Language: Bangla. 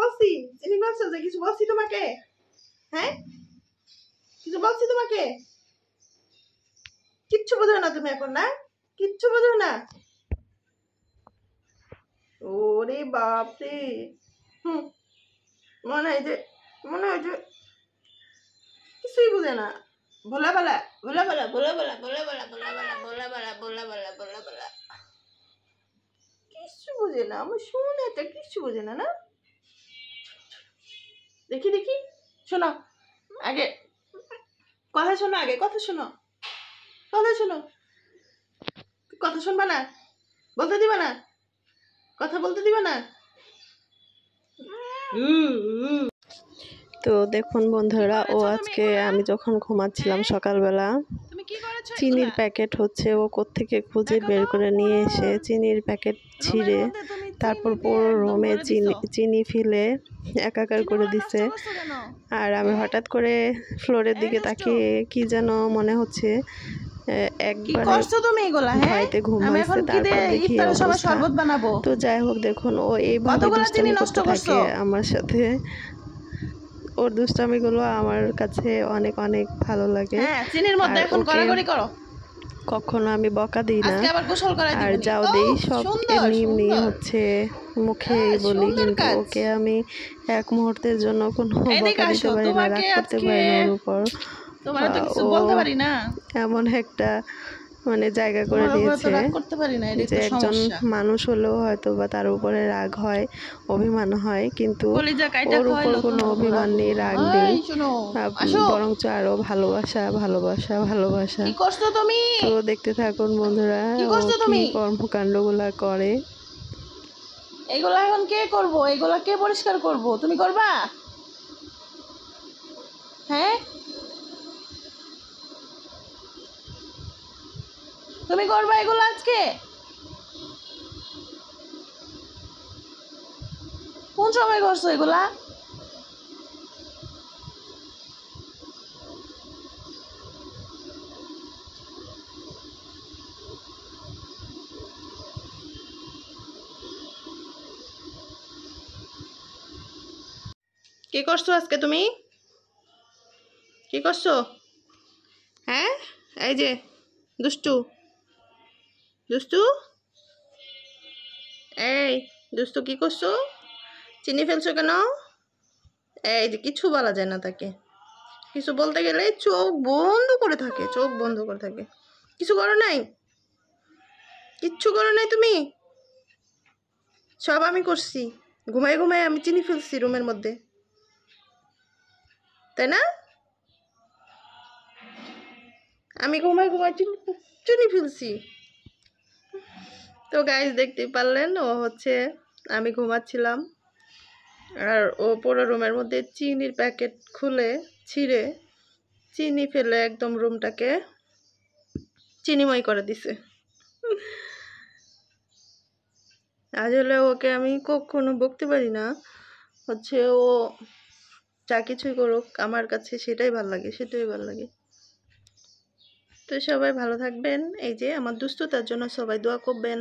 বলছি? চিনি বলছো যে কিছু বলছি তোমাকে? হ্যাঁ, কিছু বলছি তোমাকে? কিচ্ছু বোঝো না তুমি এখন, না কিচ্ছু বোঝো না। ওরে বাপরে, হুম, মনে হয় যে কিছুই বুঝে না। ভোলা বেলা ভোলা বেলা ভোলা বেলা ভোলা বেলা ভোলা বেলা ভোলা বেলা ভোলা বেলা ভোলা বেলা কিচ্ছু বুঝে না। আমার শুনে এটা কিচ্ছু বুঝে না। না দেখি দেখি, শোনো আগে কথা শোনো, আগে কথা শোনো, কথা শোনো। কথা শুনবা না? বলতে দিবা না? কথা বলতে দিবা না? তো দেখুন বন্ধুরা, ও আজকে আমি যখন ঘুমাচ্ছিলাম সকালবেলা, চিনির প্যাকেট হচ্ছে ও কোত্থেকে খুঁজে বের করে নিয়ে এসে চিনির প্যাকেট ছিঁড়ে তারপর পুরো রুমে চিনি ফেলে একাকার করে দিছে। আর আমি হঠাৎ করে ফ্লোরের দিকে তাকিয়ে কি যেন মনে হচ্ছে একবার ভয়তে ঘুমাইছে। তারপর দেখি অবস্থা। তো যাই হোক, দেখুন ও এইভাবে দুষ্টামি করতে থাকে আমার সাথে। ওর দুষ্টামিগুলো আমার কাছে অনেক অনেক ভালো লাগে। কখনো আমি বকা দিই না, আর যাও দেই সব এমনি হচ্ছে মুখে বলি, কিন্তু ওকে আমি এক মুহূর্তের জন্য কোনো বকা দিতে পারি না, রাগ করতে পারি না ওর উপর। এমন একটা মানে জায়গা করে দিয়েছে যে একজন মানুষ হলেও হয়তো বা তার উপরে রাগ হয়, অভিমান হয়, কিন্তু ওর উপর কোনো অভিমান নেই, রাগ নেই, বরঞ্চ আরো ভালোবাসা ভালোবাসা ভালোবাসা। তো দেখতে থাকুন বন্ধুরা ও কি কর্মকাণ্ডগুলা করে। এগুলা এখন কে করবো? এগুলা কে পরিষ্কার করবো? তুমি করবা? হ্যাঁ, তুমি করবা এগুলো আজকে? কোন সময় করছো এগুলা? কি করছো আজকে তুমি? কি করছো? হ্যাঁ, এই যে দুষ্টু দুষ্টু, এই দুষ্টু কি করছো? চিনি ফেলছো কেন? এই যে কিছু বলা যায় না তাকে, কিছু বলতে গেলে চোখ বন্ধ করে থাকে, চোখ বন্ধ করে থাকে। কিছু করো নাই? কিচ্ছু করো নাই তুমি? সব আমি করছি, ঘুমাই ঘুমাই আমি চিনি ফেলছি রুমের মধ্যে, তাই না? আমি ঘুমাই ঘুমাই চিনি ফেলছি। তো গাইস দেখতেই পারলেন, ও হচ্ছে আমি ঘুমাচ্ছিলাম আর ও পুরো রুমের মধ্যে চিনির প্যাকেট খুলে ছিঁড়ে চিনি ফেলে একদম রুমটাকে চিনিময় করে দিছে। আসলে ওকে আমি কখনো বকতে পারি না, হচ্ছে ও যা কিছুই করুক আমার কাছে সেটাই ভালো লাগে, সেটাই ভালো লাগে। তো সবাই ভালো থাকবেন। এই যে আমার দুষ্টুতার জন্য সবাই দোয়া করবেন।